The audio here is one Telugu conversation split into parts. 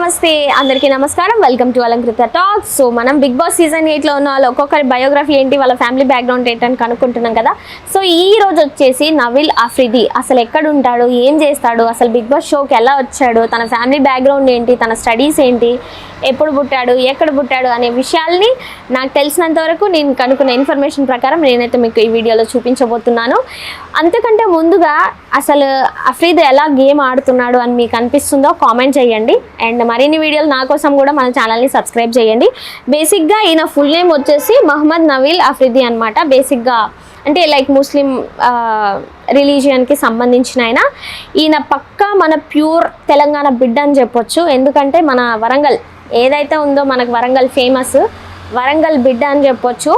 నమస్తే అందరికీ నమస్కారం. Welcome to Alankrita talks. So మనం బిగ్ బాస్ సీజన్ 8లో ఉన్న వాళ్ళు ఒక్కొక్కరి బయోగ్రఫీ ఏంటి, వాళ్ళ ఫ్యామిలీ బ్యాక్గ్రౌండ్ ఏంటని కనుక్కుంటున్నాం కదా. సో ఈ రోజు వచ్చేసి నవీల్ అఫ్రిది అసలు ఎక్కడ ఉంటాడు, ఏం చేస్తాడు, అసలు బిగ్ బాస్ షోకి ఎలా వచ్చాడు, తన ఫ్యామిలీ బ్యాక్గ్రౌండ్ ఏంటి, తన స్టడీస్ ఏంటి, ఎప్పుడు పుట్టాడు, ఎక్కడ పుట్టాడు అనే విషయాల్ని నాకు తెలిసినంత వరకు నేను కనుక్కున్న ఇన్ఫర్మేషన్ ప్రకారం నేనైతే మీకు ఈ వీడియోలో చూపించబోతున్నాను. అంతకంటే ముందుగా అసలు అఫ్రిది ఎలా గేమ్ ఆడుతున్నాడు అని మీకు అనిపిస్తుందో కామెంట్ చేయండి. అండ్ మరిన్ని వీడియోలు నా కోసం కూడా మన ఛానల్ని సబ్స్క్రైబ్ చేయండి. బేసిక్గా ఈయన ఫుల్ నేమ్ వచ్చేసి మహమ్మద్ నవీల్ అఫ్రిది అనమాట. బేసిక్గా అంటే లైక్ ముస్లిం రిలీజియన్కి సంబంధించిన ఈయన పక్కా మన ప్యూర్ తెలంగాణ బిడ్డ అని చెప్పొచ్చు. ఎందుకంటే మన వరంగల్ ఏదైతే ఉందో మనకు వరంగల్ ఫేమస్, వరంగల్ బిడ్డ అని చెప్పొచ్చు.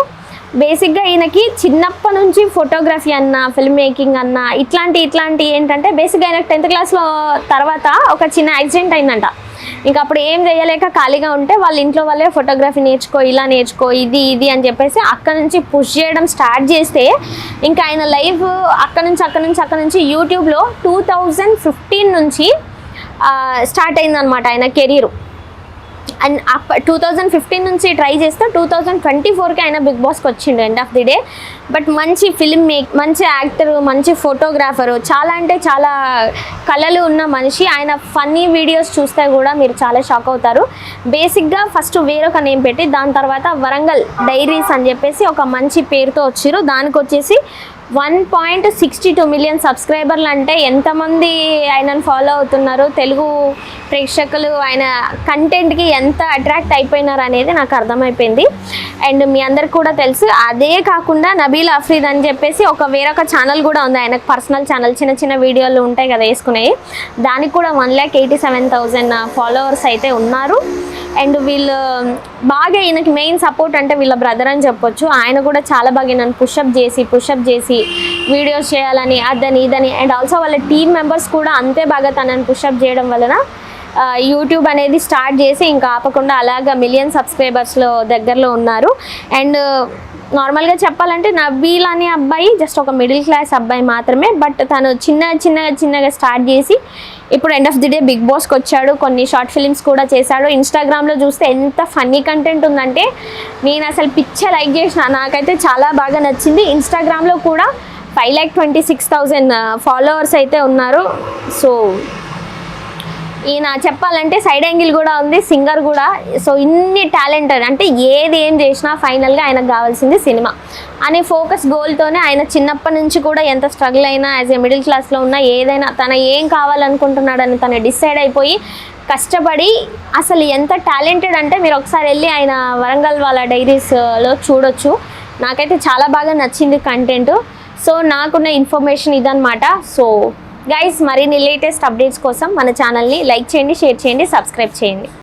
బేసిక్గా ఈయనకి చిన్నప్పటి నుంచి ఫోటోగ్రఫీ అన్న, ఫిల్మ్ మేకింగ్ అన్న ఇట్లాంటి ఏంటంటే బేసిక్గా ఆయన 10th క్లాస్లో తర్వాత ఒక చిన్న యాక్సిడెంట్ అయిందంట. ఇంకా అప్పుడు ఏం చేయలేక ఖాళీగా ఉంటే వాళ్ళ ఇంట్లో వాళ్ళే ఫోటోగ్రఫీ నేర్చుకో, ఇలా నేర్చుకో, ఇది అని చెప్పేసి అక్కడ నుంచి పుష్ చేయడం స్టార్ట్ చేస్తే ఇంకా ఆయన లైఫ్ అక్కడ నుంచి యూట్యూబ్లో 2015 నుంచి స్టార్ట్ అయిందనమాట ఆయన కెరీర్. అండ్ 2015 నుంచి ట్రై చేస్తే 2024కి ఆయన బిగ్ బాస్కి వచ్చిండు end of the day. But మంచి ఫిల్మ్ మంచి యాక్టరు, మంచి ఫోటోగ్రాఫరు, చాలా అంటే చాలా కళలు ఉన్న మనిషి. ఆయన ఫన్నీ వీడియోస్ చూస్తే కూడా మీరు చాలా షాక్ అవుతారు. బేసిక్గా ఫస్ట్ వేరొక నేమ్ పెట్టి దాని తర్వాత వరంగల్ డైరీస్ అని చెప్పేసి ఒక మంచి పేరుతో వచ్చిరు. దానికి వచ్చేసి 1.62 మిలియన్ సబ్స్క్రైబర్లు. అంటే ఎంతమంది ఆయనను ఫాలో అవుతున్నారు, తెలుగు ప్రేక్షకులు ఆయన కంటెంట్కి ఎంత అట్రాక్ట్ అయిపోయినారు అనేది నాకు అర్థమైపోయింది. అండ్ మీ అందరికి కూడా తెలుసు. అదే కాకుండా నబీల్ అఫ్రీద్ అని చెప్పేసి వేరొక ఛానల్ కూడా ఉంది ఆయనకు, పర్సనల్ ఛానల్, చిన్న వీడియోలు ఉంటాయి కదా వేసుకునేవి. దానికి కూడా 1,87,000 ఫాలోవర్స్ అయితే ఉన్నారు. అండ్ వీళ్ళు బాగా ఈయనకి మెయిన్ సపోర్ట్ అంటే వీళ్ళ బ్రదర్ అని చెప్పొచ్చు. ఆయన కూడా చాలా బాగా నన్ను పుషప్ చేసి వీడియోస్ చేయాలని ఇదని అండ్ ఆల్సో వాళ్ళ టీమ్ మెంబర్స్ కూడా అంతే బాగా తనని పుషప్ చేయడం వలన యూట్యూబ్ అనేది స్టార్ట్ చేసి ఇంకా ఆపకుండా అలాగా మిలియన్ సబ్స్క్రైబర్స్లో దగ్గరలో ఉన్నారు. అండ్ నార్మల్గా చెప్పాలంటే నబీల్ అనే అబ్బాయి జస్ట్ ఒక మిడిల్ క్లాస్ అబ్బాయి మాత్రమే. బట్ తను చిన్నగా స్టార్ట్ చేసి ఇప్పుడు end of the day big బాస్కి వచ్చాడు. కొన్ని షార్ట్ ఫిలిమ్స్ కూడా చేశాడు. ఇన్స్టాగ్రామ్లో చూస్తే ఎంత ఫన్నీ కంటెంట్ ఉందంటే నేను అసలు లైక్ చేసిన, నాకైతే చాలా బాగా నచ్చింది. ఇన్స్టాగ్రామ్లో కూడా 5,26,000 ఫాలోవర్స్ అయితే ఉన్నారు. సో ఈయన చెప్పాలంటే సైడ్ యాంగిల్ కూడా ఉంది, సింగర్ కూడా. సో ఇన్ని టాలెంటెడ్ అంటే ఏం చేసినా ఫైనల్గా ఆయనకు కావాల్సింది సినిమా అనే ఫోకస్ గోల్తోనే ఆయన చిన్నప్పటి నుంచి కూడా ఎంత స్ట్రగుల్ అయినా యాజ్ ఏ మిడిల్ క్లాస్లో ఉన్నా ఏదైనా తన ఏం కావాలనుకుంటున్నాడని తను డిసైడ్ అయిపోయి కష్టపడి అసలు ఎంత టాలెంటెడ్ అంటే మీరు ఒకసారి వెళ్ళి ఆయన వరంగల్ వాళ్ళ డైరీస్లో చూడొచ్చు. నాకైతే చాలా బాగా నచ్చింది కంటెంట్. సో నాకున్న ఇన్ఫర్మేషన్ ఇదన్నమాట. సో గైస్ మరిన్ని లేటెస్ట్ అప్డేట్స్ కోసం మన ఛానల్ని లైక్ చేయండి, షేర్ చేయండి, సబ్స్క్రైబ్ చేయండి.